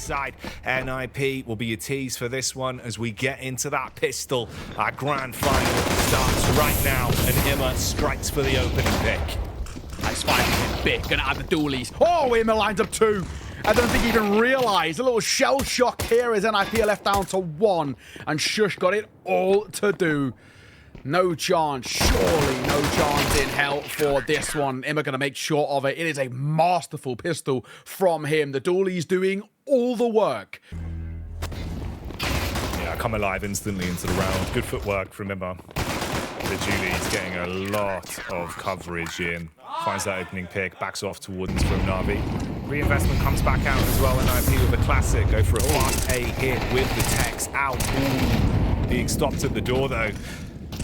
side. NIP will be a tease for this one as we get into that pistol. Our grand final starts right now, and Imma strikes for the opening pick. Nice fight from Bick, gonna add the dualies. Oh, Imma lines up 2. I don't think he even realized. A little shell shock here as NIP are left down to 1, and Shush got it all to do. No chance, surely no chance in hell for this one. Imma gonna make short of it. It is a masterful pistol from him. The dualies doing all the work. Yeah, come alive instantly into the round. Good footwork from Imma. The Julie's getting a lot of coverage in. Finds that opening pick, backs off towards from NaVi. Reinvestment comes back out as well, and NIP with a classic. Go for a fast A hit with the text out. Ooh. Being stopped at the door though.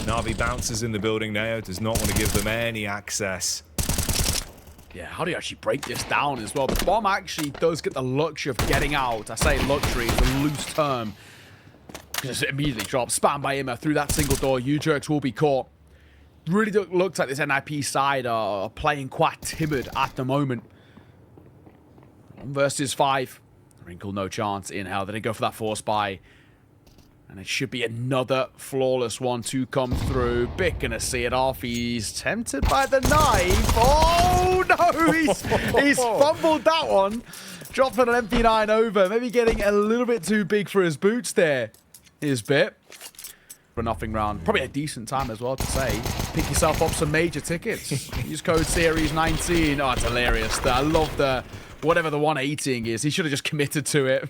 NaVi bounces in the building now, does not want to give them any access. Yeah, how do you actually break this down as well? The bomb actually does get the luxury of getting out. I say luxury, it's a loose term. Just immediately drops, spam by Imma through that single door. U-Jerks will be caught. Really looks like this NIP side are playing quite timid at the moment. 1 versus 5. Wrinkle no chance in hell. They didn't go for that force buy. And it should be another flawless one to come through. Bick gonna see it off. He's tempted by the knife. Oh no! He's fumbled that one. Dropped an MP9 over. Maybe getting a little bit too big for his boots there. His bit. For nothing round. Probably a decent time as well to say. Pick yourself up some major tickets. Use code Series 19. Oh, it's hilarious. I love the whatever the 180ing is. He should have just committed to it.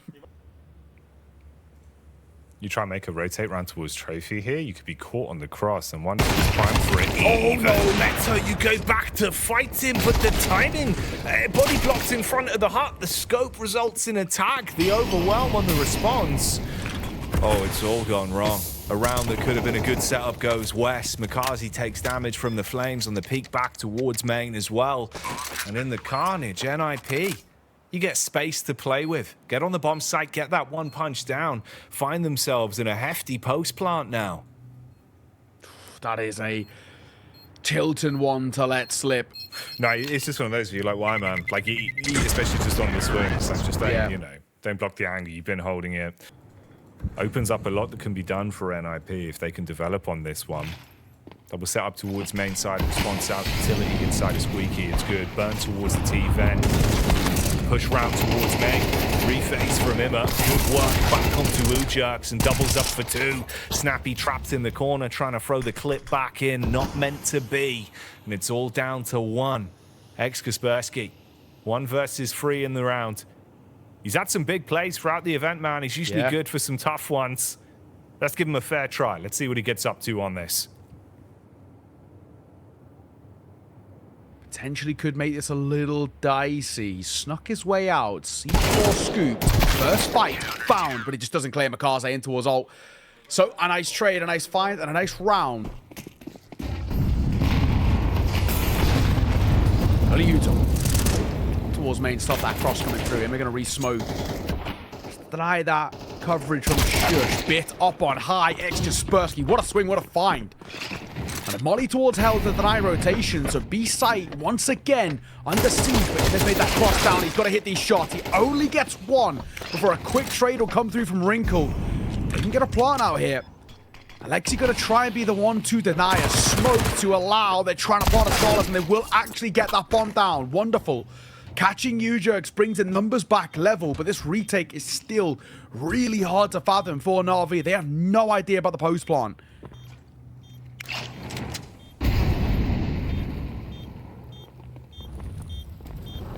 You try and make a rotate round towards trophy here, you could be caught on the cross, and one is prime for it. Oh no, Leto, you go back to fight him, but the timing, body blocks in front of the hut, the scope results in a tag, the overwhelm on the response. Oh, it's all gone wrong. A round that could have been a good setup goes west. Makazze takes damage from the flames on the peak back towards main as well. And in the carnage, NIP. You get space to play with. Get on the bomb site, get that one punch down. Find themselves in a hefty post plant now. That is a tilting one to let slip. No, it's just one of those where you're like, why, man? Like, especially just on the swings. That's just, you know, don't block the angle. You've been holding it. Opens up a lot that can be done for NIP if they can develop on this one. Double set up towards main side, response out, utility inside of Squeaky. It's good. Burn towards the T-vent. Push round towards main. Reface from Imma. Good work back onto U-Jerks and doubles up for 2. Snappy trapped in the corner trying to throw the clip back in. Not meant to be. And it's all down to 1. Kaspersky. 1 versus 3 in the round. He's had some big plays throughout the event, man. He's usually good for some tough ones. Let's give him a fair try. Let's see what he gets up to on this. Potentially could make this a little dicey. Snuck his way out. C4 scooped. First fight found, but it just doesn't clear makazze in towards ult. So a nice trade, a nice find, and a nice round. Only Utah. Towards main, stop that cross coming through, and we're going to re-smoke. Deny that coverage from Shush. Bit up on high. Kaspersky. What a swing, what a find. And a molly towards hell to deny rotation. So B-site once again under siege, but they've made that cross down. He's got to hit these shots. He only gets 1 before a quick trade will come through from Wrinkle. They can get a plant out here. Aleksib going to try and be the one to deny a smoke to allow. They're trying to plant a solid, and they will actually get that bomb down. Wonderful. Catching U-Jerks brings the numbers back level, but this retake is still really hard to fathom for NaVi. They have no idea about the post plant.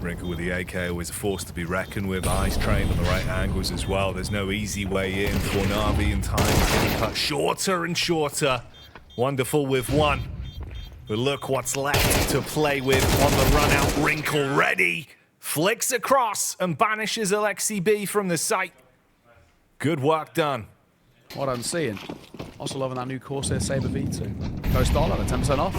Wrinkle with the AK, always a force to be reckoned with. Eyes trained on the right angles as well. There's no easy way in for NaVi, and time is getting cut shorter and shorter. Wonderful with 1. But look what's left to play with on the run out. Wrinkle ready. Flicks across and banishes aleksib from the site. Good work done. What I'm seeing. Also loving that new Corsair Saber V2. Go StarLadder, 10% off.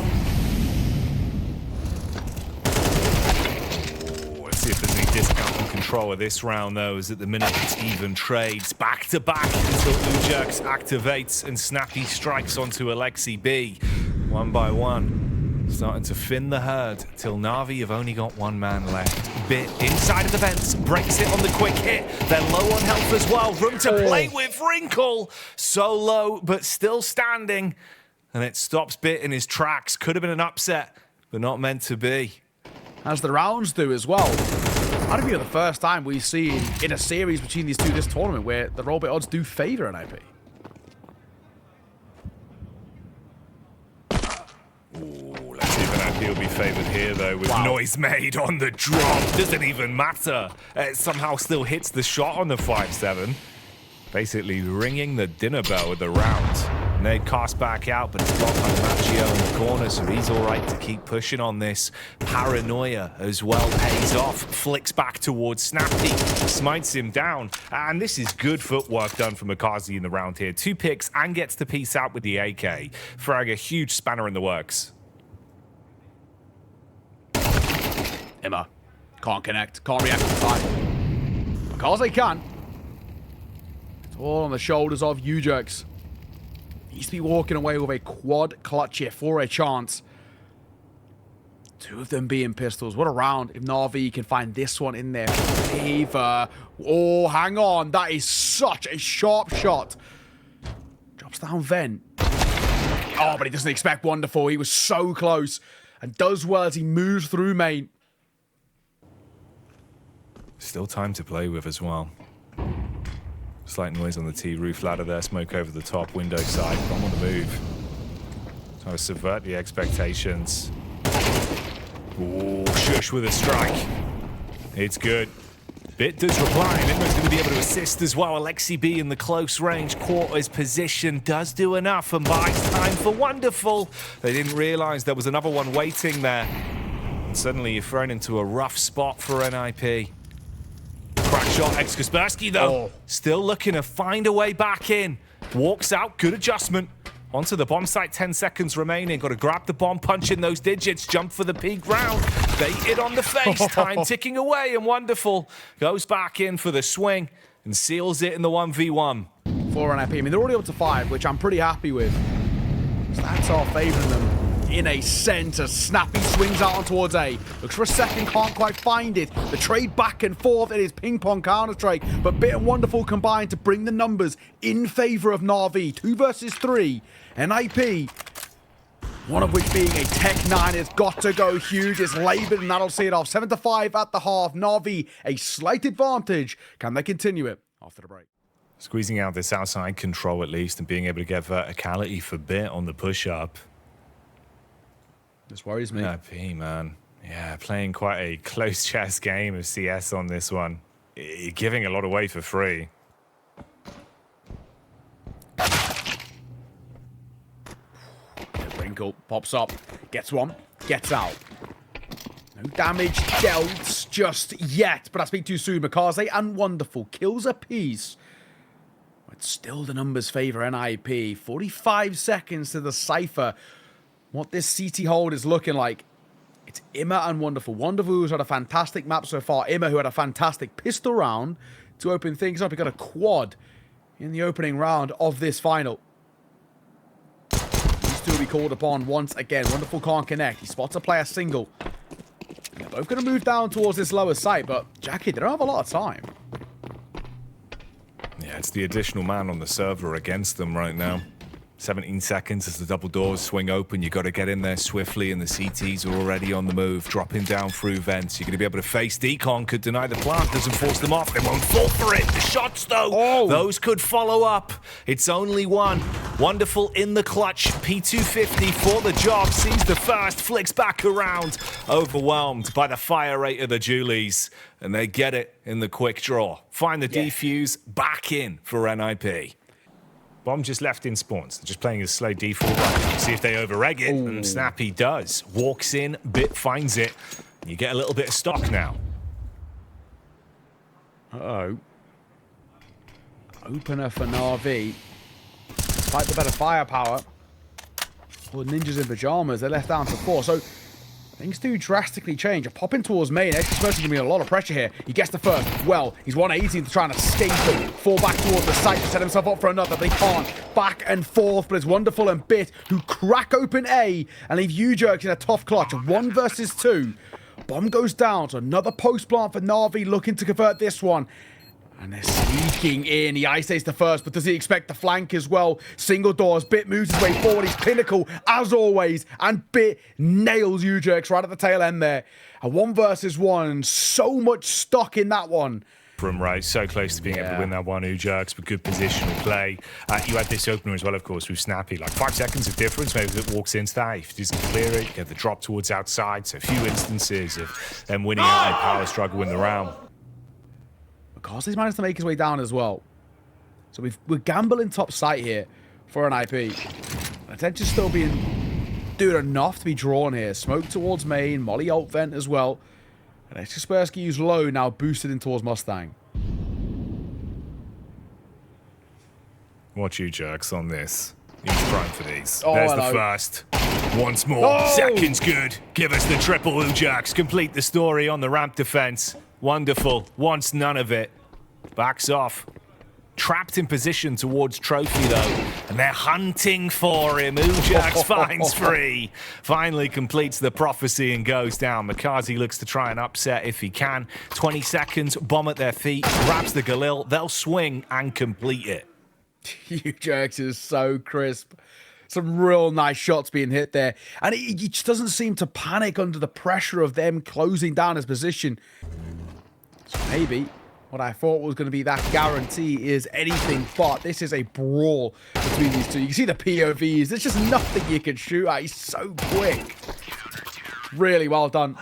Let's see if there's any discount on control of this round, though, as at the minute it's even trades. Back to back until U-Jerks activates and Snappy strikes onto aleksib. 1 by 1. Starting to thin the herd till NaVi have only got one man left. Bit inside of the vents, breaks it on the quick hit. They're low on health as well. Room to play with. Wrinkle, so low, but still standing. And it stops Bit in his tracks. Could have been an upset, but not meant to be. As the rounds do as well. I don't think it's the first time we've seen in a series between these two this tournament where the roll bit odds do favor NIP. He'll be favoured here, though, with noise made on the drop. Doesn't even matter. It somehow still hits the shot on the 5-7. Basically ringing the dinner bell with the round. Nade cast back out, but it's blocked by Machio in the corner, so he's all right to keep pushing on this. Paranoia as well pays off. Flicks back towards Snappy. Smites him down. And this is good footwork done from makazze in the round here. 2 picks and gets to piece out with the AK. Throwing a huge spanner in the works. Emma can't connect, can't react in time. makazze can. It's all on the shoulders of Ujerks. Needs to be walking away with a quad clutch here for a chance. 2 of them being pistols. What a round if NaVi can find this one in their favor. Oh, hang on. That is such a sharp shot. Drops down vent. Oh, but he doesn't expect Wonderful. He was so close. And does well as he moves through main. Still time to play with as well. Slight noise on the T roof ladder there. Smoke over the top, window side. Don't want to move. Trying to subvert the expectations. Ooh, shush with a strike. It's good. Bit does reply, and Inmo's going to be able to assist as well. aleksib in the close range quarters position does do enough and buys time for Wonderful. They didn't realize there was another one waiting there. And suddenly you're thrown into a rough spot for NIP. Crack shot, Kaspersky though, still looking to find a way back in. Walks out, good adjustment. Onto the bomb site, 10 seconds remaining. Got to grab the bomb, punch in those digits, jump for the peak round. Baited on the face, time ticking away, and Wonderful goes back in for the swing and seals it in the 1v1. For NIP, I mean, they're already up to 5, which I'm pretty happy with. Stats are favouring them. In a center, Snappy swings out on towards A. Looks for a second, can't quite find it. The trade back and forth, it is ping-pong Counter-Strike, but Bit and Wonderful combined to bring the numbers in favor of NaVi. 2 versus 3. NIP, one of which being a Tech 9, has got to go huge. It's laboured, and that'll see it off. 7-5 at the half. NaVi, a slight advantage. Can they continue it after the break? Squeezing out this outside control at least and being able to get verticality for Bit on the push-up. This worries me. NIP, man. Yeah, playing quite a close chess game of CS on this one. You're giving a lot away for free. Wrinkle pops up, gets one, gets out. No damage dealt just yet, but I speak too soon. makazze and Wonderful kills a piece. But still the numbers favor NIP. 45 seconds to the cipher. What this CT hold is looking like. It's Imma and Wonderful. Wonderful, who's had a fantastic map so far. Imma, who had a fantastic pistol round to open things up. He got a quad in the opening round of this final. These two will be called upon once again. Wonderful can't connect. He spots a player single. And they're both going to move down towards this lower site, but Jackie, they don't have a lot of time. Yeah, it's the additional man on the server against them right now. 17 seconds as the double doors swing open. You got to get in there swiftly, and the CTs are already on the move, dropping down through vents. You're going to be able to face Decon, could deny the plant, doesn't force them off. They won't fall for it. The shots, though, those could follow up. It's only one. Wonderful in the clutch. P250 for the job. Sees the first, flicks back around. Overwhelmed by the fire rate of the Julies, and they get it in the quick draw. Find the defuse, back in for NIP. Bomb just left in spawns. They're just playing a slow default run. See if they over-egg it, and Snappy does. Walks in, Bit finds it. You get a little bit of stock now. Uh-oh. Opener for NaVi. Despite the better firepower. Well, ninjas in pyjamas, they're left down to 4. So, things do drastically change. A pop in towards main. aleksib's going to be a lot of pressure here. He gets the first. Well, he's 180 to try and escape it. Fall back towards the site to set himself up for another. They can't. Back and forth, but it's Wonderful and Bit who crack open A and leave U-Jerks in a tough clutch. 1 versus 2. Bomb goes down, so another post plant for NaVi looking to convert this one. And they're sneaking in. The Ice Ace the first, but does he expect the flank as well? Single doors. Bit moves his way forward. He's clinical, as always. And Bit nails U-Jerks right at the tail end there. A 1 versus 1. So much stock in that one. From right, so close to being able to win that one, U-Jerks, but good positional play. You had this opener as well, of course, with Snappy. Like 5 seconds of difference, maybe that walks into that. If he doesn't clear it, you get the drop towards outside. So a few instances of them winning out a power struggle in the round. Makazze's managed to make his way down as well. So we're gambling top site here for an IP. Attention's still being doing enough to be drawn here. Smoke towards main, Molly ult vent as well. And aleksib used low, now boosted in towards Mustang. Watch U-Jerks on this. He's trying for these. Oh, there's hello. the first. Once more. Second's good. Give us the triple, U-Jerks. Complete the story on the ramp defense. Wonderful. Wants none of it. Backs off. Trapped in position towards Trophy, though. And they're hunting for him. U-Jerks finds free. Finally completes the prophecy and goes down. makazze looks to try and upset if he can. 20 seconds. Bomb at their feet. Grabs the Galil. They'll swing and complete it. U-Jerks is so crisp. Some real nice shots being hit there. And he just doesn't seem to panic under the pressure of them closing down his position. So maybe what I thought was going to be that guarantee is anything but. This is a brawl between these two. You can see the POVs. There's just nothing you can shoot at. He's so quick. Really well done.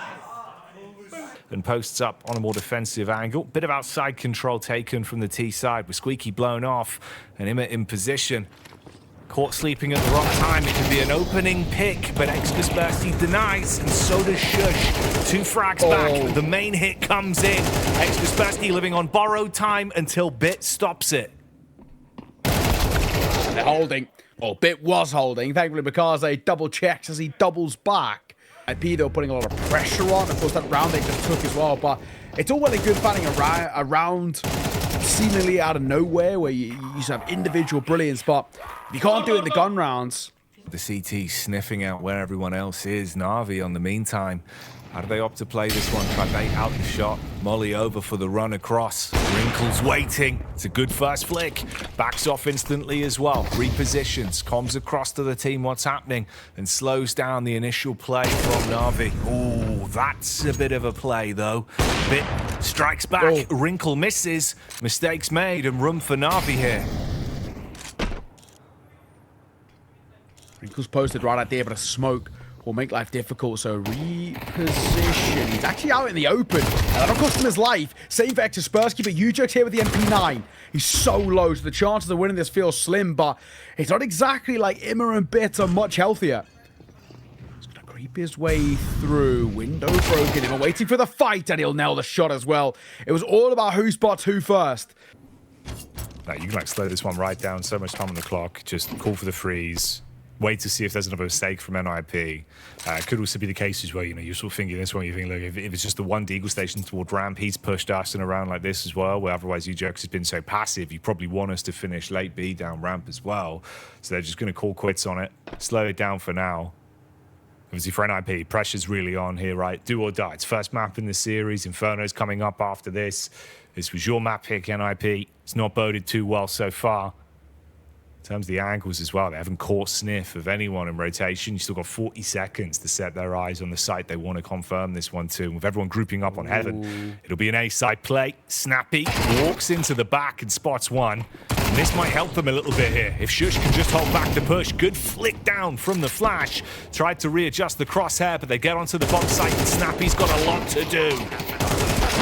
And posts up on a more defensive angle. Bit of outside control taken from the T side with Squeaky blown off and Imma in position. Caught sleeping at the wrong time. It could be an opening pick, but aleksib denies, and so does Shush. 2 frags back. The main hit comes in. aleksib living on borrowed time until Bit stops it. They're holding. Well, Bit was holding. Thankfully, makazze double checks as he doubles back. IP, though, putting a lot of pressure on. Of course, that round they just took as well, but it's all well and good fanning around seemingly out of nowhere where you used to have individual brilliance, but if you can't do it in the gun rounds. The CT sniffing out where everyone else is. NaVi on the meantime. How do they opt to play this one? Try bait out the shot. Molly over for the run across. Wrinkles waiting. It's a good first flick. Backs off instantly as well. Repositions. Comms across to the team what's happening and slows down the initial play from NaVi. Ooh, that's a bit of a play though. Bit strikes back. Wrinkle misses. Mistakes made and room for NaVi here. Wrinkles posted right out there, but a smoke will make life difficult, so reposition. He's actually out in the open, and that'll cost him his life. Same for aleksib, but U-Jerks here with the MP9. He's so low, so the chances of winning this feel slim, but it's not exactly like Imma and Bit are much healthier. He's gonna creep his way through. Window broken. Imma waiting for the fight, and he'll nail the shot as well. It was all about who spots who first. Now, you can like slow this one right down. So much time on the clock. Just call for the freeze. Wait to see if there's another mistake from NIP. Could also be the cases where, you know, you're sort of thinking this one, you think, look, if it's just the one Deagle station toward ramp, he's pushed us in a round like this as well, where otherwise U-Jerks has been so passive, you probably want us to finish late B down ramp as well. So they're just going to call quits on it, slow it down for now. Obviously for NIP, pressure's really on here, right? Do or die. It's first map in the series. Inferno's coming up after this. This was your map pick, NIP. It's not boded too well so far. In terms of the angles as well, they haven't caught sniff of anyone in rotation. You still got 40 seconds to set their eyes on the site. They want to confirm this one too. And with everyone grouping up on Heaven, it'll be an A-side play. Snappy walks into the back and spots one. And this might help them a little bit here. If Shush can just hold back the push. Good flick down from the flash. Tried to readjust the crosshair, but they get onto the bomb site and Snappy's got a lot to do.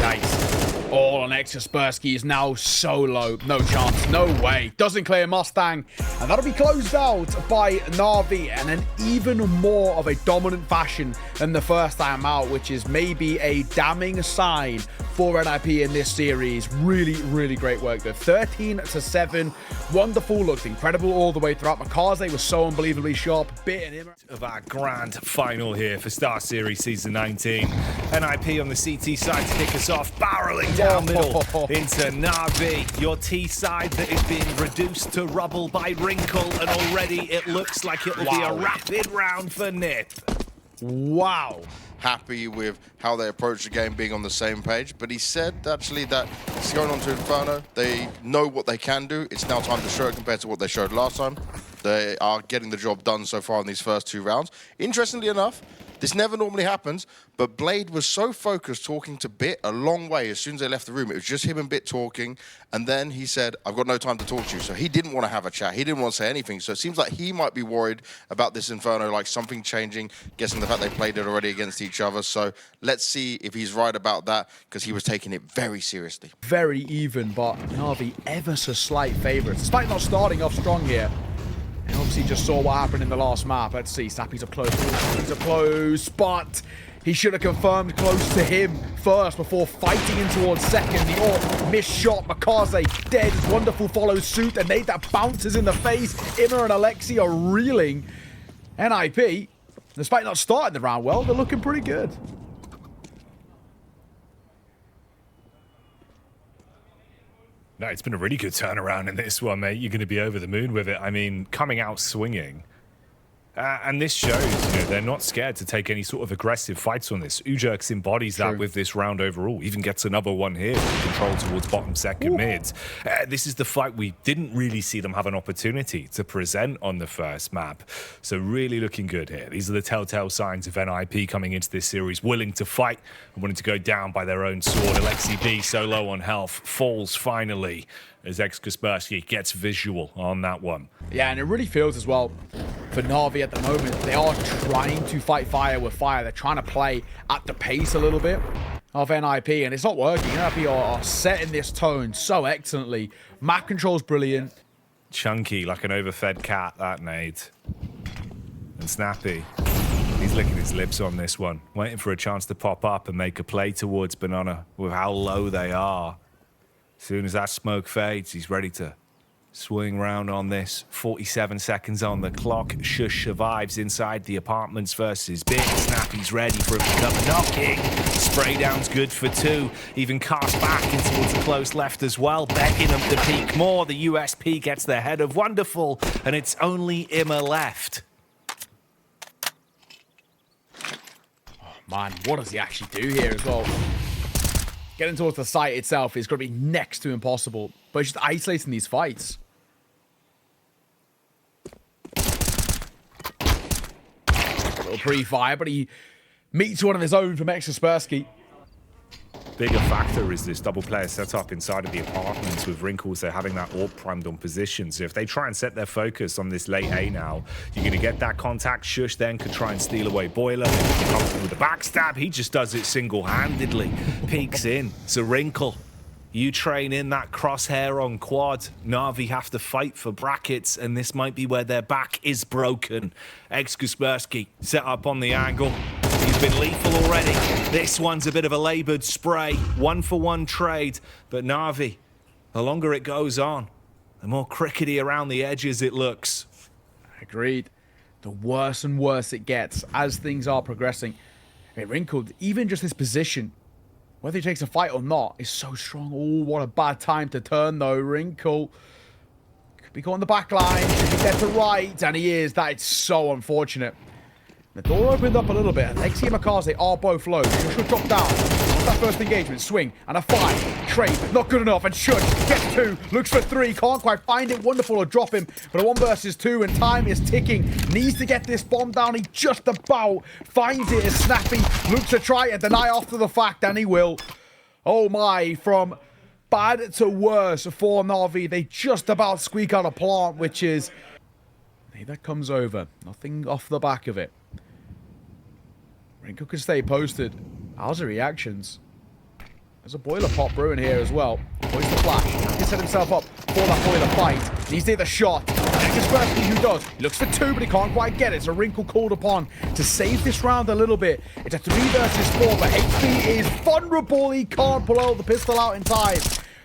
Nice. all on Kaspersky is now so low. No chance. No way. Doesn't clear Mustang. And that'll be closed out by NaVi, and in even more of a dominant fashion than the first time out, which is maybe a damning sign for NIP in this series. Really, really great work there. 13-7. Wonderful. Looked incredible all the way throughout. Makazze was so unbelievably sharp. Bit in of our grand final here for StarSeries Season 19. NIP on the CT side to kick us off, barreling down middle into NaVi. Your T side that is being reduced to rubble by Wrinkle, and already it looks like it'll be a rapid round for Nith. Wow. Happy with how they approach the game, being on the same page, but he said actually that it's going on to Inferno. They know what they can do. It's now time to show it compared to what they showed last time. They are getting the job done so far in these first 2 rounds. Interestingly enough, this never normally happens, but Blade was so focused talking to Bit a long way. As soon as they left the room, it was just him and Bit talking, and then he said, I've got no time to talk to you. So he didn't want to have a chat. He didn't want to say anything. So it seems like he might be worried about this Inferno, like something changing, guessing the fact they played it already against each other. So let's see if he's right about that, because he was taking it very seriously. Very even, but NaVi ever so slight favourites, despite not starting off strong here. And obviously just saw what happened in the last map. Let's see, Snappy's up close, he's up close, but he should have confirmed close to him first before fighting in towards second. The missed shot, makazze dead, wonderful follows suit, and Nate that bounces in the face. Immer and Aleksib are reeling. NIP, despite not starting the round well, they're looking pretty good. No, it's been a really good turnaround in this one, mate. You're going to be over the moon with it. I mean, coming out swinging. And this shows, you know, they're not scared to take any sort of aggressive fights on this. Ujerks embodies that with this round overall. Even gets another one here with control towards bottom second mids. This is the fight we didn't really see them have an opportunity to present on the first map. So really looking good here. These are the telltale signs of NIP coming into this series, willing to fight and wanting to go down by their own sword. aleksib so low on health, falls finally as Kaspersky gets visual on that one. Yeah, and it really feels as well for NaVi at the moment. They are trying to fight fire with fire. They're trying to play at the pace a little bit of NIP, and it's not working. NIP are setting this tone so excellently. Map control's brilliant. Chunky, like an overfed cat, that nade. And Snappy, he's licking his lips on this one, waiting for a chance to pop up and make a play towards Banana with how low they are. As soon as that smoke fades, he's ready to swing round on this. 47 seconds on the clock. Shush survives inside the apartments versus Bit. Snappy's ready for it to become a knocking. Spray down's good for 2. Even cast back in towards the close left as well. Begging him to peek more. The USP gets the head of Wonderful, and it's only Immer left. Oh, man, what does he actually do here as well? Getting towards the site itself is going to be next to impossible, but it's just isolating these fights. A little pre-fire, but he meets one of his own from Kaspersky. Bigger factor is this double player setup inside of the apartments with Wrinkles. They're having that AWP primed on position. So if they try and set their focus on this late A now, you're going to get that contact. Shush then could try and steal away Boiler. He comes through with a backstab. He just does it single-handedly. Peeks in. So Wrinkle, you train in that crosshair on quad. NaVi have to fight for brackets, and this might be where their back is broken. Kaspersky set up on the angle. He's been lethal already. This one's a bit of a laboured spray. 1-for-1 trade. But NaVi, the longer it goes on, the more crickety around the edges it looks. Agreed. The worse and worse it gets as things are progressing. I mean, Wrinkled, even just his position, whether he takes a fight or not, is so strong. Oh, what a bad time to turn, though. Wrinkle could be going the back line. Should be dead to right. And he is. That is so unfortunate. The door opened up a little bit. Aleksib and makazze are both low. Should drop down. That first engagement, swing, and a 5. Trade, not good enough, and Shush gets 2, looks for 3, can't quite find it. Wonderful to drop him, but a 1 versus 2, and time is ticking. Needs to get this bomb down. He just about finds it as Snappy looks to try and deny after the fact, and he will. Oh my, from bad to worse for NaVi. They just about squeak out a plant, which is... that comes over. Nothing off the back of it. Wrinkle can stay posted. How's the reactions? There's a boiler pop brewing here as well. Where's the flash? He set himself up for that boiler fight. Needs to hit the shot. Kaspersky who does. He looks for two, but he can't quite get it. It's a wrinkle called upon to save this round a little bit. It's a 3 versus 4, but HP is vulnerable. He can't pull out the pistol out in time.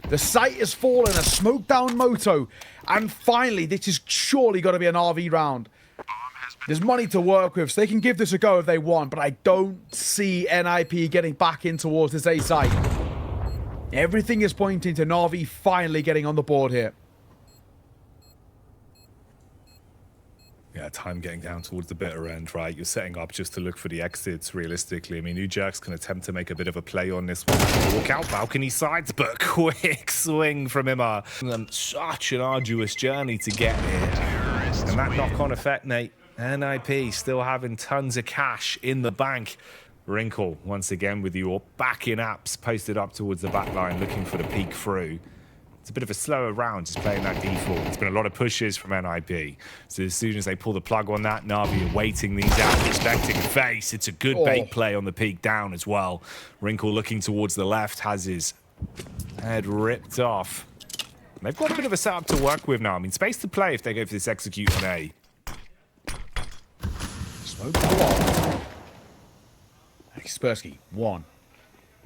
The sight is fallen. A smoke down Moto. And finally, this is surely got to be an RV round. There's money to work with, so they can give this a go if they want, but I don't see NIP getting back in towards this A site. Everything is pointing to NaVi finally getting on the board here. Yeah, time getting down towards the bitter end, right? You're setting up just to look for the exits, realistically. I mean, Ujax can attempt to make a bit of a play on this one. Walk out balcony sides, but quick swing from Imar. Such an arduous journey to get here. And that knock-on effect, Nate. NIP still having tons of cash in the bank. Wrinkle, once again with your back in apps, posted up towards the back line, looking for the peek through. It's a bit of a slower round, just playing that default. It's been a lot of pushes from NIP. So as soon as they pull the plug on that, NaVi are waiting these out, expecting a face. It's a good bait play on the peek down as well. Wrinkle looking towards the left, has his head ripped off. And they've got a bit of a setup to work with now. I mean, space to play if they go for this execute on A. Smoke blocked. Kaspersky, 1.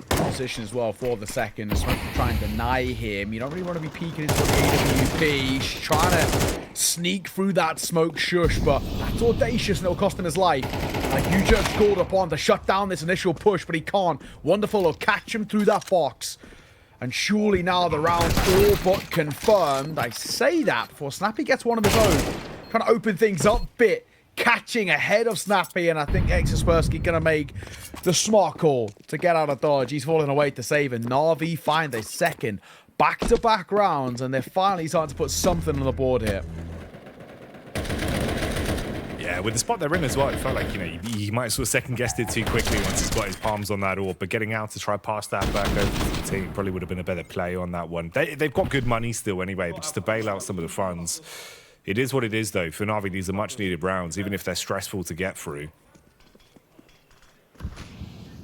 Position as well for the second. Smoke trying to deny him. You don't really want to be peeking into the AWP. He's trying to sneak through that smoke shush, but that's audacious and it'll cost him his life. Like you just called upon to shut down this initial push, but he can't. Wonderful will catch him through that box. And surely now the round all but confirmed. I say that before Snappy gets one of his own. Trying to open things up a bit. Catching ahead of Snappy, and I think Kaspersky gonna make the smart call to get out of dodge. He's falling away to save, and NaVi find a second back-to-back rounds, and they're finally starting to put something on the board here. Yeah, with the spot they're in as well, it felt like, you know, he might have sort of second-guessed it too quickly once he's got his palms on that orb, but getting out to try pass that back over to the team probably would have been a better play on that one. They've got good money still anyway, but just to bail out some of the funds. It is what it is, though. For NaVi, these are much-needed rounds, even if they're stressful to get through.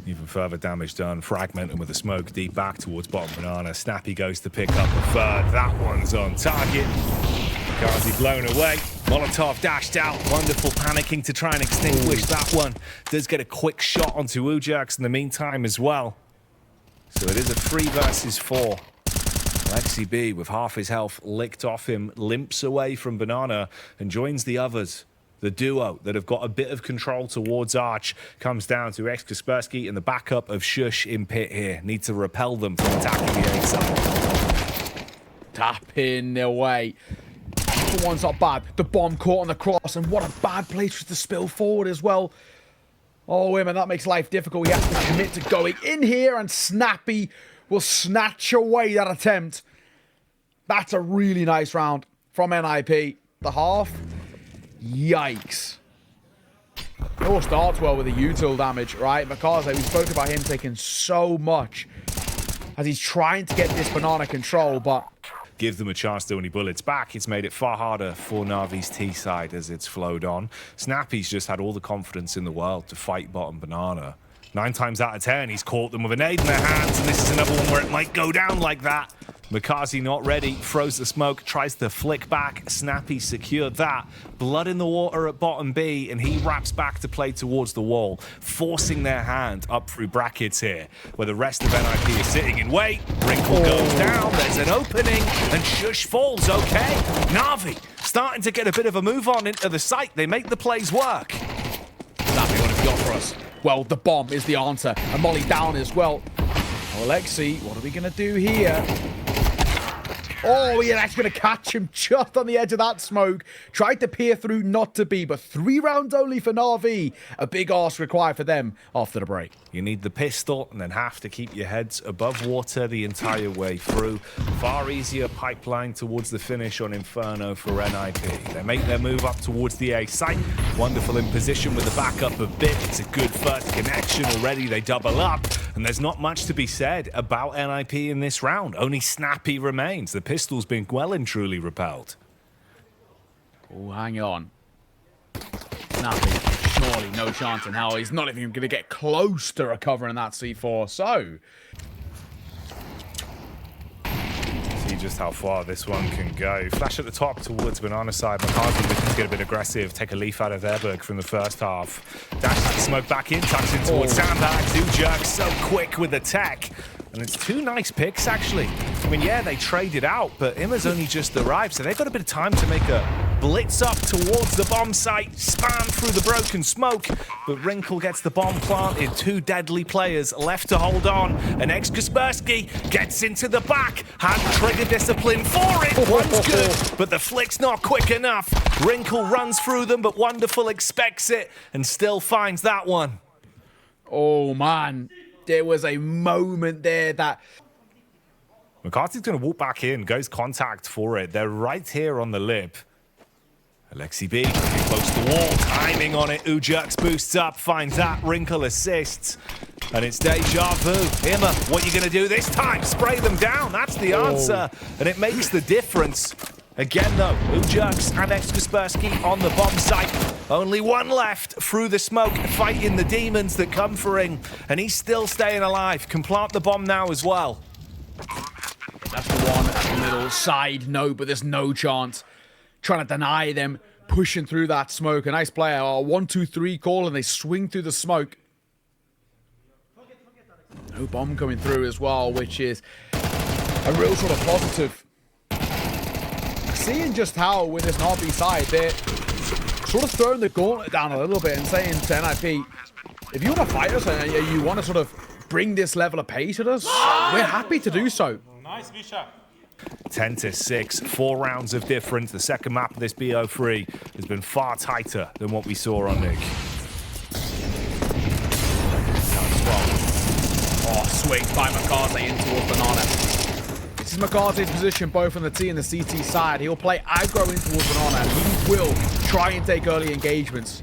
Even further damage done. Fragmenting with the smoke deep back towards bottom banana. Snappy goes to pick up a third. That one's on target. Makazze blown away. Molotov dashed out. Wonderful panicking to try and extinguish that one. Does get a quick shot onto Ujax in the meantime as well. So it is a 3 versus 4. aleksib, with half his health licked off him, limps away from Banana and joins the others. The duo that have got a bit of control towards Arch comes down to Kaspersky and the backup of Shush in pit here. Need to repel them from attacking the A side. Tapping away. The one's not bad. The bomb caught on the cross, and what a bad place for it to spill forward as well. Oh, man, that makes life difficult. He has to commit to going in here, and Snappy will snatch away that attempt. That's a really nice round from NIP. The half, yikes. It all starts well with the util damage, right? Makazze, we spoke about him taking so much as he's trying to get this banana control, but give them a chance to only bullets back. It's made it far harder for NaVi's T side as it's flowed on. Snappy's just had all the confidence in the world to fight bottom banana. 9 times out of 10, he's caught them with a nade in their hands, and this is another one where it might go down like that. Makazze not ready, throws the smoke, tries to flick back. Snappy secured that. Blood in the water at bottom B, and he wraps back to play towards the wall, forcing their hand up through brackets here, where the rest of NIP is sitting in wait. Wrinkle goes down, there's an opening, and Shush falls, okay. NaVi starting to get a bit of a move on into the site. They make the plays work. Snappy, what have you got for us? Well, the bomb is the answer, and Molly down as well. Oh, Alexi, what are we going to do here? Oh, yeah, that's going to catch him just on the edge of that smoke. Tried to peer through, not to be, but 3 rounds only for NaVi. A big ask required for them after the break. You need the pistol and then have to keep your heads above water the entire way through. Far easier pipeline towards the finish on Inferno for NIP. They make their move up towards the A site. Wonderful in position with the backup of Bit. It's a good first connection already. They double up. And there's not much to be said about NIP in this round. Only Snappy remains. The pistol's been well and truly repelled. Oh, hang on. Snappy. Surely no chance in hell. He's not even going to get close to recovering that C4. So, just how far this one can go. Flash at the top towards banana side. makazze looking to get a bit aggressive, take a leaf out of their book from the first half. Dashes the smoke back in, tucks in towards sandbags. Ujak so quick with the tech. And it's 2 nice picks, actually. I mean, yeah, they traded out, but Imma's only just arrived, so they've got a bit of time to make a blitz up towards the bomb site, spam through the broken smoke, but Wrinkle gets the bomb planted. 2 deadly players left to hold on, and aleksib gets into the back. Hand trigger discipline for it. One's good, but the flick's not quick enough. Wrinkle runs through them, but Wonderful expects it and still finds that one. Oh, man. There was a moment there that... makazze's going to walk back in, goes contact for it. They're right here on the lip. aleksib getting close to the wall, timing on it. Ujak boosts up, finds that. Wrinkle assists, and it's deja vu. Imma, what are you going to do this time? Spray them down, that's the answer. And it makes the difference. Again, though, Ujak and aleksib on the bomb site. Only one left through the smoke, fighting the demons that come for him. And he's still staying alive. Can plant the bomb now as well. That's the one at the middle. Side, no, but there's no chance. Trying to deny them, pushing through that smoke. A nice player. 1-2-3 call, and they swing through the smoke. No bomb coming through as well, which is a real sort of positive. Seeing just how, with this NaVi side, they're sort of throwing the gauntlet down a little bit and saying to NiP, if you want to fight us and you want to sort of bring this level of pace at us, we're happy to do so. Nice, Bisha. 10-6, 4 rounds of difference. The second map of this BO3 has been far tighter than what we saw on Nick. Oh, swing by makazze in towards banana. This is makazze's position both on the T and the CT side. He'll play aggro in towards banana, and he will try and take early engagements.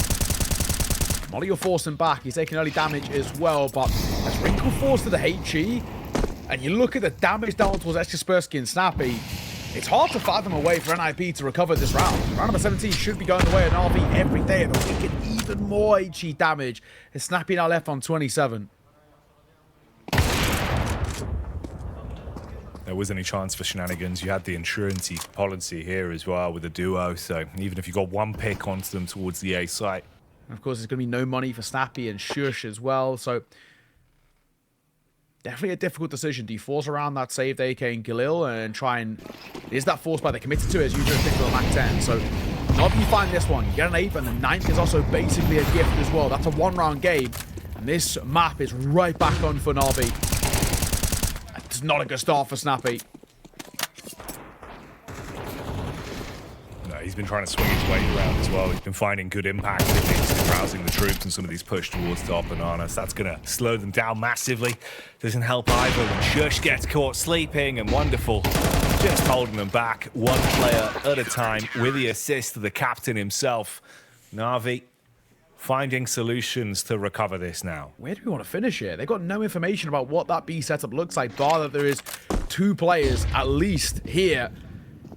Molly will force him back. He's taking early damage as well, but as Wrinkle forced to the HE, and you look at the damage down towards aleksib and Snappy, it's hard to fathom a way for NiP to recover this round. Round number 17 should be going the way of NaVi every day, and they'll get even more HE damage. And Snappy now left on 27. There wasn't any chance for shenanigans. You had the insurance policy here as well with the duo, so even if you got one pick onto them towards the A site. And of course, there's going to be no money for Snappy and Shush as well, so definitely a difficult decision. Do you force around that saved AK and Galil and try and... Is that forced by the committed to, as you just think for the Mac 10? So, not if you find this one. You get an 8, and the 9th is also basically a gift as well. That's a 1-round game, and this map is right back on for NaVi. It's not a good start for Snappy. No, he's been trying to swing his way around as well. He's been finding good impact with these, rousing the troops and some of these push towards top bananas. That's going to slow them down massively. Doesn't help either when Shush gets caught sleeping, and Wonderful just holding them back one player at a time with the assist of the captain himself. NaVi finding solutions to recover this now. Where do we want to finish here? They've got no information about what that B setup looks like, bar that there is 2 players at least here.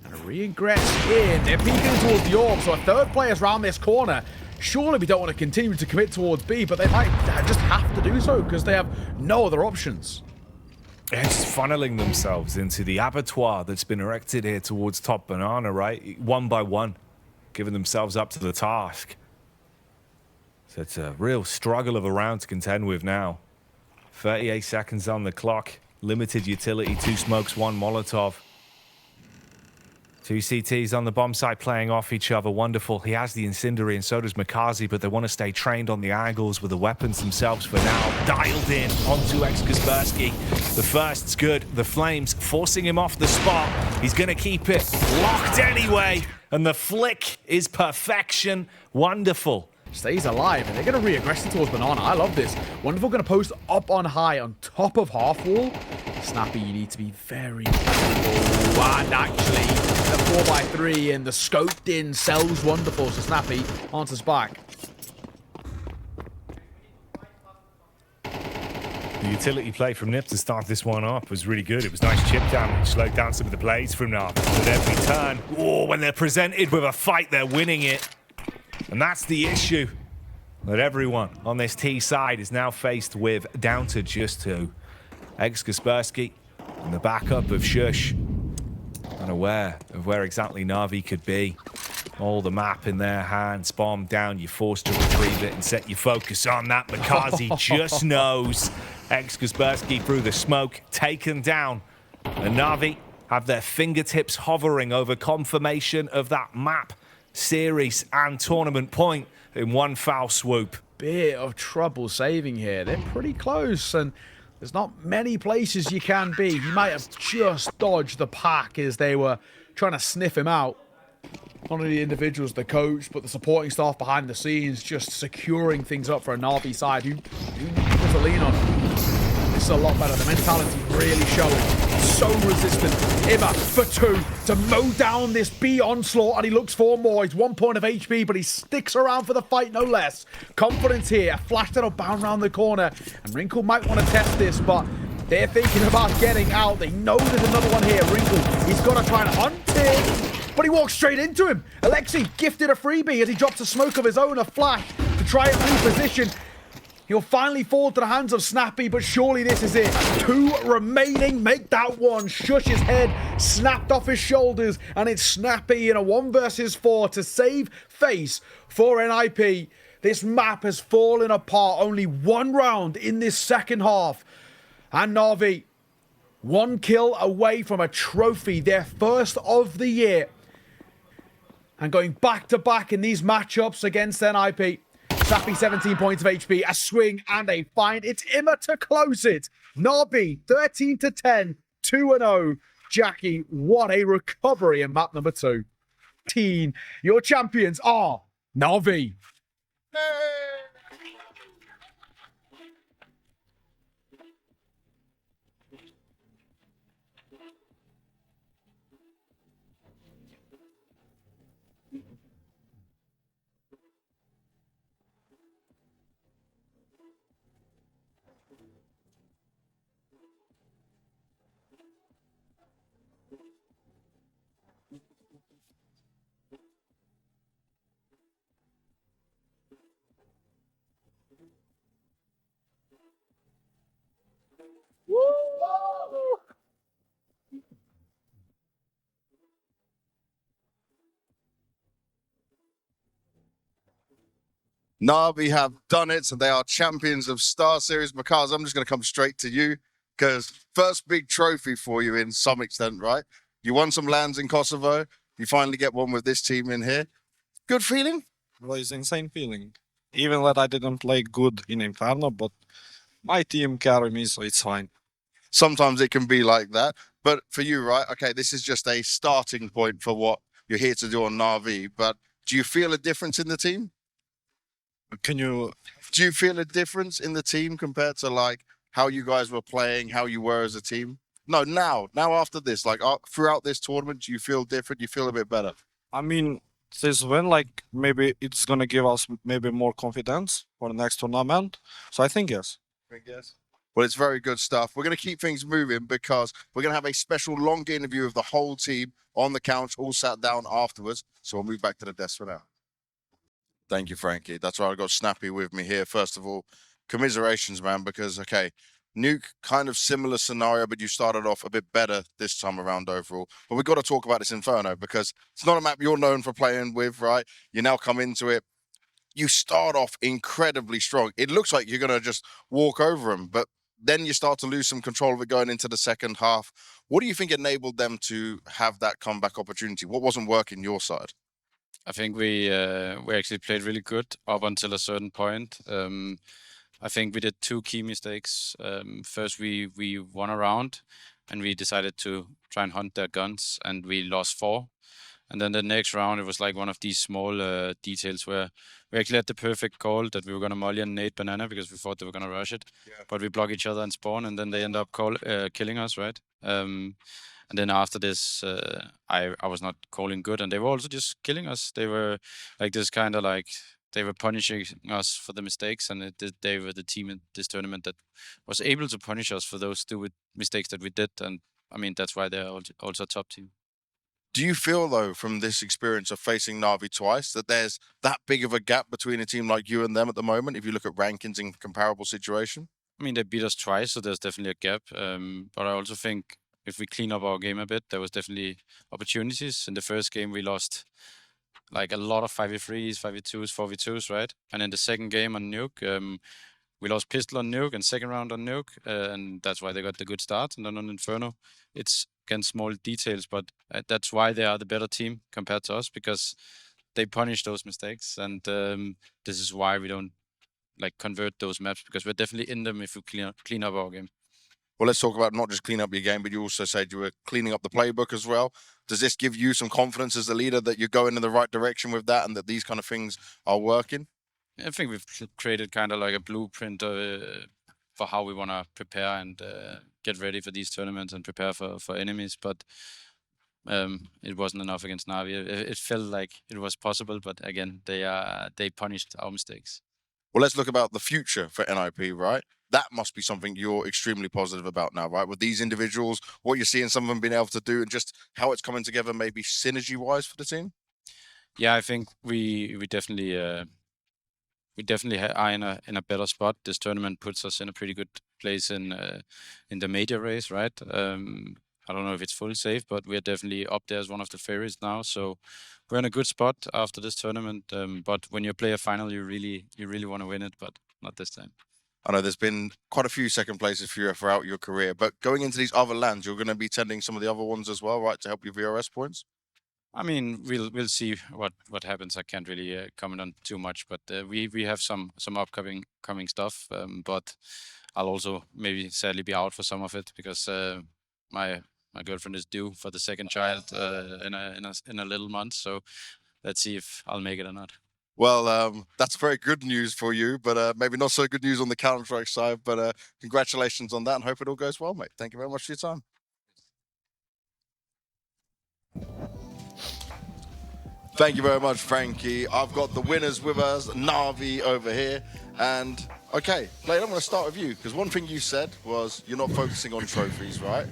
And a re-ingress in. They're peeking towards the orb, so a 3rd player's around this corner. Surely we don't want to continue to commit towards B, but they might just have to do so because they have no other options. They're just funneling themselves into the abattoir that's been erected here towards top banana, right? One by one, giving themselves up to the task. So it's a real struggle of a round to contend with now. 38 seconds on the clock. Limited utility, 2 smokes, 1 Molotov. 2 CTs on the bomb site playing off each other. Wonderful. He has the incendiary and so does makazze, but they want to stay trained on the angles with the weapons themselves for now. Dialed in onto aleksib. The first's good. The flames forcing him off the spot. He's going to keep it locked anyway. And the flick is perfection. Wonderful. Stays alive, and they're going to re-aggress towards banana. I love this. Wonderful going to post up on high on top of half wall. Snappy, you need to be very careful. And actually, the 4x3 and the scoped in sells Wonderful, so Snappy answers back. The utility play from Nip to start this one off was really good. It was nice chip damage, slowed down some of the plays from Nip. With every turn, when they're presented with a fight, they're winning it. And that's the issue. That everyone on this T side is now faced with down to just 2. aleksib and the backup of Shush. unaware of where exactly NaVi could be. All the map in their hands, bomb down, you're forced to retrieve it and set your focus on that. makazze just knows. Kaspersky through the smoke, taken down. And NaVi have their fingertips hovering over confirmation of that map, series and tournament point in one foul swoop. Bit of trouble saving here. They're pretty close, and there's not many places you can be. He might have just dodged the pack as they were trying to sniff him out. Not only the individuals, the coach, but the supporting staff behind the scenes just securing things up for a NaVi side who needs to lean on. This is a lot better. The mentality really showing. So resistant. Imma for 2 to mow down this B onslaught, and he looks for more. He's 1 point of HP, but he sticks around for the fight no less. Confidence here. Flash that'll bound around the corner, and Wrinkle might want to test this, but they're thinking about getting out. They know there's another one here. Wrinkle, he's got to try and hunt it, but he walks straight into him. aleksib gifted a freebie as he drops a smoke of his own, a flash to try and reposition. He'll finally fall to the hands of Snappy, but surely this is it. 2 remaining, make that one. Shush his head, snapped off his shoulders, and it's Snappy in a 1 versus 4 to save face for NIP. This map has fallen apart. Only 1 round in this second half. And NaVi, 1 kill away from a trophy, their first of the year. And going back to back in these matchups against NIP. Snappy 17 points of HP, a swing and a find. It's Imma to close it. NaVi 13 to 10, 2-0. Jackie, what a recovery in map number 2. Your champions are NaVi. NaVi have done it, so they are champions of StarSeries. makazze, I'm just going to come straight to you, because first big trophy for you in some extent, right? You won some lands in Kosovo. You finally get one with this team in here. Good feeling? Well, it's insane feeling. Even that I didn't play good in Inferno, but my team carried me, so it's fine. Sometimes it can be like that. But for you, right? Okay, this is just a starting point for what you're here to do on NaVi. But do you feel a difference in the team? Can you... Do you feel a difference in the team compared to like how you guys were playing, how you were as a team? No, now after this, like throughout this tournament, do you feel different? You feel a bit better? I mean, this win, like, maybe it's gonna give us maybe more confidence for the next tournament. So I think yes. Well, it's very good stuff. We're going to keep things moving because we're going to have a special long interview of the whole team on the couch, all sat down afterwards. So we'll move back to the desk for now. Thank you, Frankie. That's why I got Snappy with me here. First of all, commiserations, man, because, okay, Nuke, kind of similar scenario, but you started off a bit better this time around overall. But we've got to talk about this Inferno because it's not a map you're known for playing with, right? You now come into it. You start off incredibly strong. It looks like you're going to just walk over them, but then you start to lose some control of it going into the second half. What do you think enabled them to have that comeback opportunity? What wasn't working your side? I think we actually played really good up until a certain point. I think we did 2 key mistakes. First, we won a round, and we decided to try and hunt their guns, and we lost 4. And then the next round, it was like one of these small details where we actually had the perfect call that we were going to molly and nade banana because we thought they were going to rush it. Yeah. But we block each other and spawn, and then they end up killing us, right? And then after this, I was not calling good, and they were also just killing us. They were like this kind of like, they were punishing us for the mistakes, and they were the team in this tournament that was able to punish us for those stupid mistakes that we did. And I mean, that's why they're also a top team. Do you feel, though, from this experience of facing NaVi twice, that there's that big of a gap between a team like you and them at the moment, if you look at rankings in comparable situation? I mean, they beat us twice, so there's definitely a gap. But I also think if we clean up our game a bit, there was definitely opportunities. In the first game, we lost like a lot of 5v3s, 5v2s, 4v2s, right? And in the second game on Nuke, we lost pistol on Nuke and second round on Nuke, and that's why they got the good start. And then on Inferno, it's again small details, but that's why they are the better team compared to us, because they punish those mistakes, and this is why we don't like convert those maps, because we're definitely in them if we clean up our game. Well, let's talk about not just cleaning up your game, but you also said you were cleaning up the playbook as well. Does this give you some confidence as a leader that you're going in the right direction with that and that these kind of things are working? I think we've created kind of like a blueprint for how we want to prepare and get ready for these tournaments and prepare for enemies. But it wasn't enough against NaVi. It felt like it was possible, but again, they punished our mistakes. Well, let's look about the future for NIP, right? That must be something you're extremely positive about now, right? With these individuals, what you're seeing some of them being able to do and just how it's coming together, maybe synergy-wise for the team? Yeah, I think we definitely are in a better spot. This tournament puts us in a pretty good place in the major race, right? I don't know if it's fully safe, but we're definitely up there as one of the favorites now. So we're in a good spot after this tournament. But when you play a final, you really want to win it, but not this time. I know there's been quite a few second places for you throughout your career, but going into these other lands, you're going to be tending some of the other ones as well, right, to help your VRS points? I mean, we'll see what happens. I can't really comment on too much, but we have some upcoming stuff. But I'll also maybe sadly be out for some of it because my girlfriend is due for the second child in a little month. So let's see if I'll make it or not. Well, that's very good news for you, but maybe not so good news on the Counter-Strike side. But congratulations on that, and hope it all goes well, mate. Thank you very much for your time. Thank you very much, Frankie. I've got the winners with us, NaVi over here. And, okay, Blade, I'm going to start with you, because one thing you said was you're not focusing on trophies, right?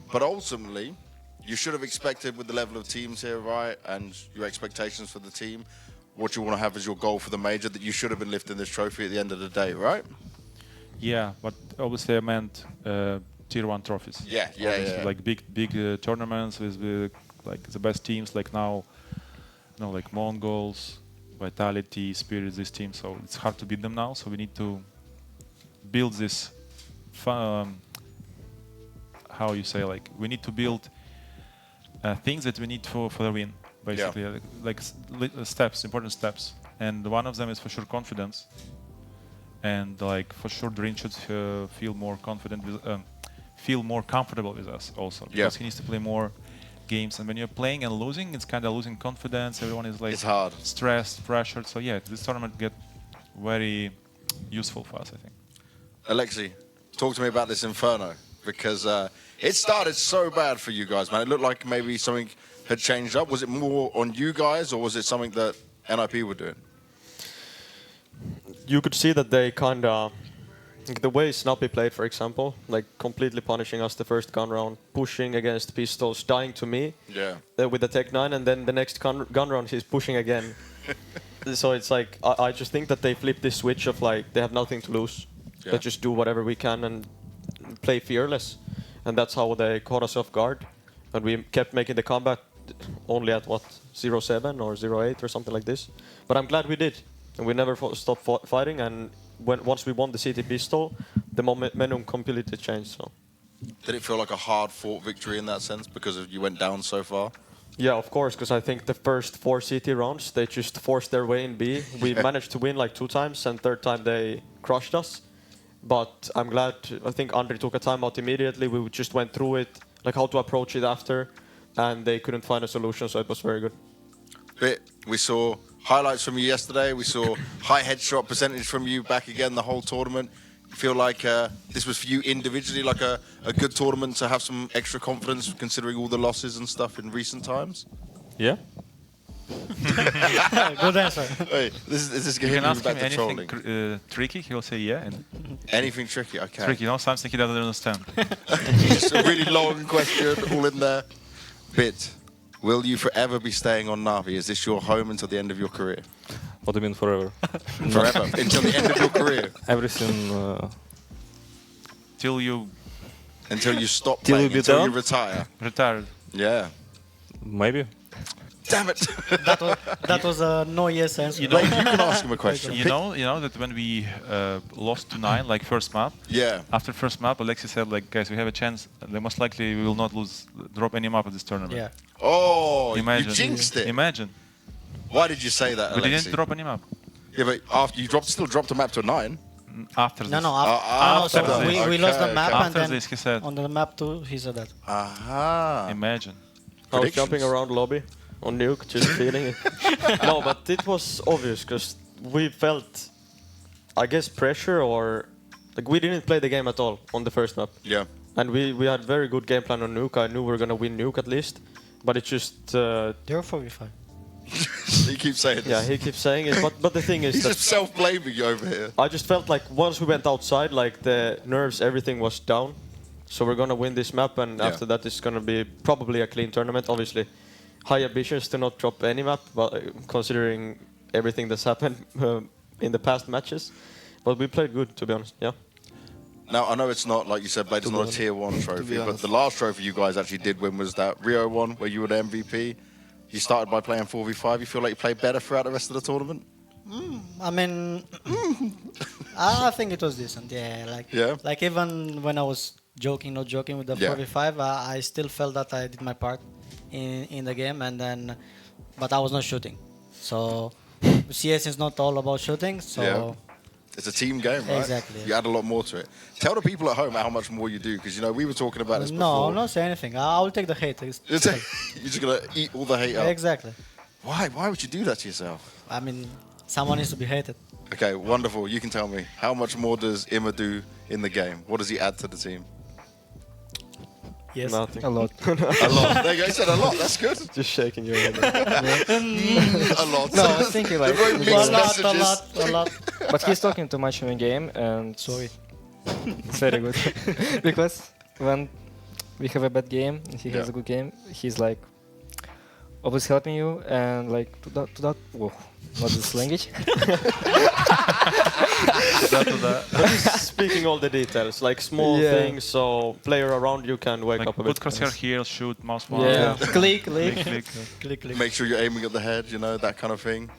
But ultimately, you should have expected with the level of teams here, right, and your expectations for the team, what you want to have as your goal for the major, that you should have been lifting this trophy at the end of the day, right? Yeah, but obviously I meant tier 1 trophies. Yeah. Like big tournaments with like the best teams, like now, you know, like Mongols, Vitality, Spirit, this team. So it's hard to beat them now. So we need to build this. How you say, like we need to build things that we need for the win. Basically, yeah. Like steps, important steps, and one of them is for sure confidence, and like for sure Drin should feel more confident with, feel more comfortable with us also, because he needs to play more games. And when you're playing and losing, it's kind of losing confidence. Everyone is like stressed, pressured. So yeah, this tournament get very useful for us, I think. Aleksib, talk to me about this Inferno, because it started so bad for you guys, man. It looked like maybe something had changed up. Was it more on you guys, or was it something that NIP were doing? You could see that they kind of, the way Snappy played, for example, like completely punishing us the first gun round, pushing against pistols, dying to me with the Tech 9, and then the next gun round he's pushing again. So it's like, I just think that they flipped this switch of like, they have nothing to lose. They just do whatever we can and play fearless. And that's how they caught us off guard. And we kept making the comeback only at what, 0-7 or 0-8 or something like this. But I'm glad we did. And we never stopped fighting. And once we won the CT pistol, the momentum completely changed. So. Did it feel like a hard-fought victory in that sense because you went down so far? Yeah, of course, because I think the first 4 CT rounds, they just forced their way in B. We managed to win like 2 times, and third time they crushed us. But I'm glad, I think Andre took a timeout immediately. We just went through it, like how to approach it after, and they couldn't find a solution, so it was very good. We saw highlights from you yesterday. We saw high headshot percentage from you back again the whole tournament. You feel like this was for you individually like a good tournament to have some extra confidence considering all the losses and stuff in recent times? Yeah. Good answer. Wait, this is you can ask him back to anything trolling. tricky, he'll say yeah. And Anything tricky, okay. tricky, you know, something he doesn't understand. Just a really long question all in there. Bit, will you forever be staying on NaVi? Is this your home until the end of your career? What do you mean forever? Forever, until the end of your career? Everything... Till you Until you stop Till playing, we be until you done? retire. Retired. Yeah. Maybe. Damn it. That was a no yes answer. Blake, you can ask him a question. You know that when we lost to 9, like first map, Yeah. after first map, Alexi said, like, guys, we have a chance. Most likely we will not drop any map at this tournament. Yeah. Oh, Imagine. you jinxed it. Imagine. Why did you say that, We Alexi? didn't drop any map. Yeah, but after you still dropped a map to a 9. After No, this. no. after So this. we lost the Okay, map, okay. and After then this, he said, on the map too, he said that. Aha. imagine. I was jumping Predictions. around lobby on nuke, just feeling it. No, but it was obvious because we felt, I guess, pressure or like we didn't play the game at all on the first map, Yeah. and we had very good game plan on nuke. I knew we were gonna win nuke at least, but it just They're 4v5. He keeps saying this. yeah, he keeps saying it. But the thing is He's that just self-blaming you over here. I just felt like once we went outside, like the nerves, everything was down. So we're gonna win this map, and Yeah. after that, it's gonna be probably a clean tournament. Obviously, high ambitions to not drop any map, but considering everything that's happened in the past matches. But we played good, to be honest. Yeah. Now, I know it's not, like you said, Blade, it's not a tier 1 trophy, but the last trophy you guys actually did win was that Rio one, where you were the MVP. You started by playing 4v5. You feel like you played better throughout the rest of the tournament? I mean, I think it was decent. Yeah, Yeah? like even when I was joking, not joking with the Yeah. 4v5, I still felt that I did my part in the game, and then, but I was not shooting. So CS is not all about shooting. So Yeah. It's a team game, right? Exactly. You add a lot more to it. Tell the people at home how much more you do, because, you know, we were talking about this no, before. I'm not saying anything. I will take the hate. You're just going to eat all the hate up. Exactly. Why? Why would you do that to yourself? I mean, someone needs to be hated. Okay, wonderful. You can tell me. How much more does Ima do in the game? What does he add to the team? Yes. Nothing. A lot. A lot. There you go. He said a lot. That's good. Just shaking your head. A lot. No, I was thinking like, Very mixed messages. A lot. but he's talking too much in the game, and Sorry. it's very good because when we have a bad game and he has Yeah. a good game, he's like always helping you and like to that. Whoa, what is language? Speaking all the details, like small Yeah. things, so player around you can wake Like, up a put bit. crosshair here, shoot, mouse one. Yeah. Click, Click, click. click. Click, click. Make sure you're aiming at the head, you know, that kind of thing.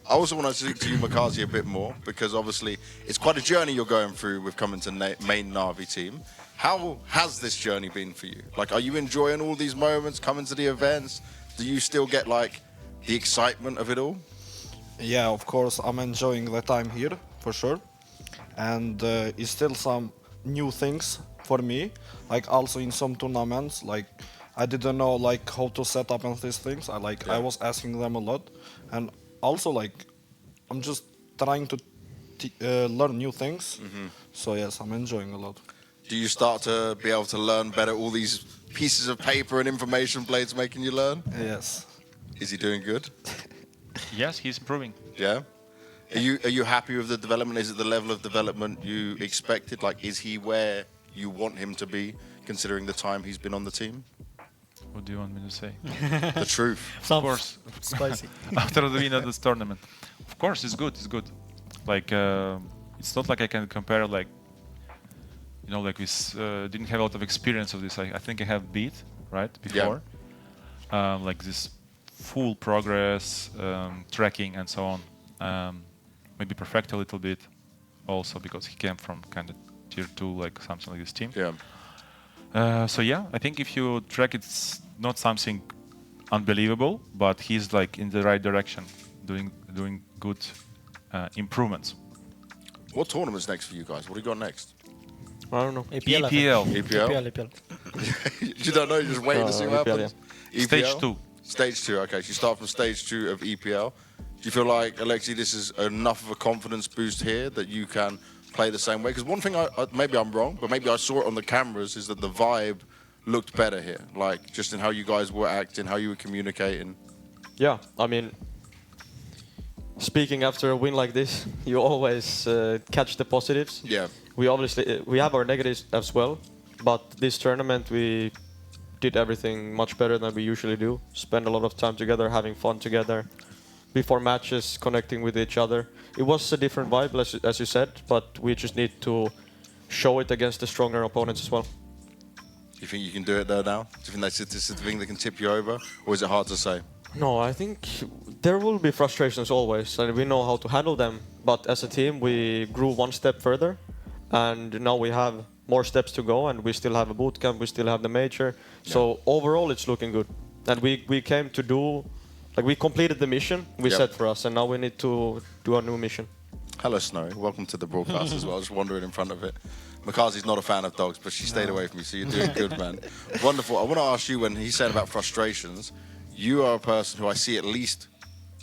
I also want to speak to you, makazze, a bit more, because obviously it's quite a journey you're going through with coming to main NaVi team. How has this journey been for you? Like, are you enjoying all these moments, coming to the events? Do you still get, like, the excitement of it all? Yeah, of course, I'm enjoying the time here, for sure. And it's still some new things for me. Like, also in some tournaments, like, I didn't know, like, how to set up and these things. I was asking them a lot. And also, like, I'm just trying to learn new things. So, yes, I'm enjoying a lot. Do you start to be able to learn better all these pieces of paper and information Blade's making you learn? Yes. Is he doing good? Yes, he's improving. Yeah? Are you happy with the development? Is it the level of development you expected? Like, is he where you want him to be, considering the time he's been on the team? What do you want me to say? The truth. Of course. Spicy. After the win of this tournament, of course, it's good. It's good. Like, it's not like I can compare, like, you know, like we didn't have a lot of experience of this. I think I have beat, right, before. Like this full progress, tracking and so on. Maybe perfect a little bit also because he came from kind of tier 2, like something like this team. Yeah. So yeah, I think if you track, it's not something unbelievable, but he's like in the right direction, doing good improvements. What tournament's next for you guys? What do you got next? I don't know. EPL. I think. EPL? EPL. You don't know, you're just waiting to see what EPL, happens? Stage EPL? 2. Stage 2, okay. So you start from stage 2 of EPL. Do you feel like, Aleksib, this is enough of a confidence boost here that you can play the same way? Because one thing, maybe I'm wrong, but maybe I saw it on the cameras, is that the vibe looked better here. Like, just in how you guys were acting, how you were communicating. Yeah, I mean, speaking after a win like this, you always catch the positives. Yeah. We obviously we have our negatives as well, but this tournament we did everything much better than we usually do. Spend a lot of time together, having fun together, before matches, connecting with each other. It was a different vibe, as you said, but we just need to show it against the stronger opponents as well. You think you can do it though now? Do you think this is the thing that can tip you over, or is it hard to say? No, I think there will be frustrations always, and we know how to handle them. But as a team, we grew one step further, and now we have more steps to go, and we still have a boot camp, we still have the major. So overall, it's looking good. And we came to do, like we completed the mission we set for us, and now we need to do a new mission. Hello, Snowy. Welcome to the broadcast as well. Just wandering in front of it. Makazze's not a fan of dogs, but she stayed away from me, so you're doing good, man. Wonderful. I want to ask you, when he's saying about frustrations, you are a person who I see at least,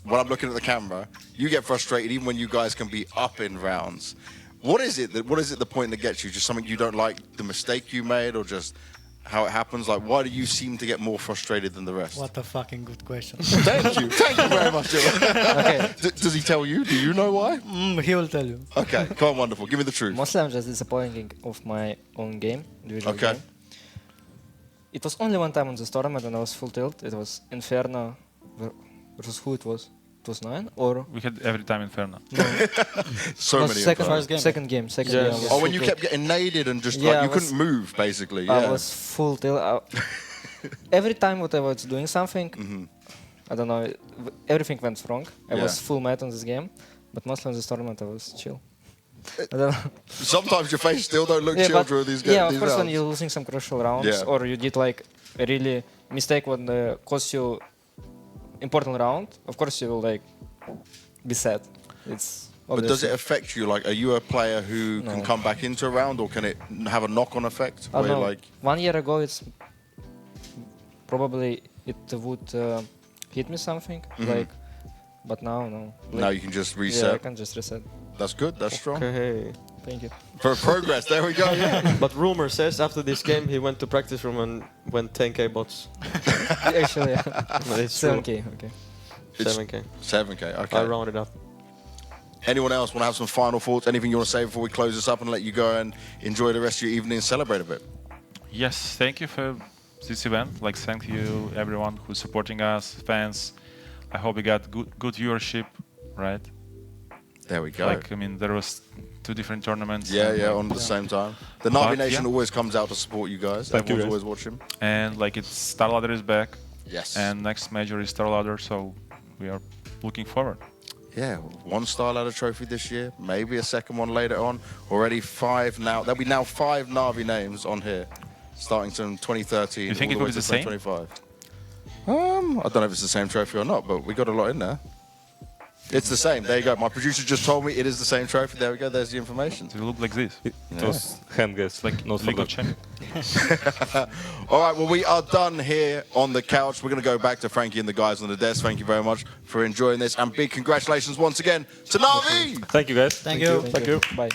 when I'm looking at the camera, you get frustrated even when you guys can be up in rounds. What is it the point that gets you? Just something you don't like, the mistake you made, or just how it happens? Like, why do you seem to get more frustrated than the rest? What a fucking good question. Thank you very much, Jim. Okay. Does he tell you? Do you know why? He will tell you. Okay, come on, wonderful. Give me the truth. Mostly I'm just disappointing of my own game, individual Okay. game. It was only one time on this tournament when I was full tilt. It was Inferno versus who it was? It was 9 or We had every time Inferno. So many. second infos. second game. Yes. I was Oh, when full you tilt. kept getting naded and just Yeah, like I you was- couldn't move, basically. I Yeah. was full tilt. Every time what I was doing something, I don't know, everything went wrong. I was Yeah. full mad on this game, but mostly on this tournament I was chill. I don't know. Sometimes your face still don't look Yeah, chill but- during these games. yeah, of these course, when rounds. you're losing some crucial rounds, Yeah. or you did like a really mistake when costs you important round, of course you will like be sad. It's But does it obviously- affect you? Like, are you a player who can No. come back into a round, or can it have a knock-on effect? I don't Where know. like, 1 year ago, it's probably it would hit me something like, but now no. Like, now you can just yeah, I reset. can just reset. That's good. That's strong. Okay. Thank you. For progress, there we go. Yeah. But rumor says after this game he went to practice room and went 10k bots. Actually, yeah. But it's true. 7K. Okay. 7k. 7K. I Okay. rounded up. Anyone else want to have some final thoughts? Anything you want to say before we close this up and let you go and enjoy the rest of your evening and celebrate a bit? Yes, thank you for this event. Like, thank you everyone who's supporting us, fans. I hope we got good viewership, right? There we go. Like, I mean, there was 2 different tournaments. Yeah, and, yeah, like, on at the same time. The NaVi But, Nation yeah. always comes out to support you guys. Everyone's always watching. And like, it's StarLadder is back. Yes. And next major is StarLadder, so we are looking forward. Yeah, 1 StarLadder trophy this year, maybe a second one later on. Already 5 now. There'll be now 5 NaVi names on here, starting from 2013 You think all it the will way be to the same? 2025. I don't know if it's the same trophy or not, but we got a lot in there. It's the same. There you go. My producer just told me it is the same trophy. There we go. There's the information. It will look like this. It was hand guess, Like not League of forgot. Champions. All right, well, we are done here on the couch. We're going to go back to Frankie and the guys on the desk. Thank you very much for enjoying this. And big congratulations once again to NaVi! Thank you guys. Thank you. Thank you. Bye.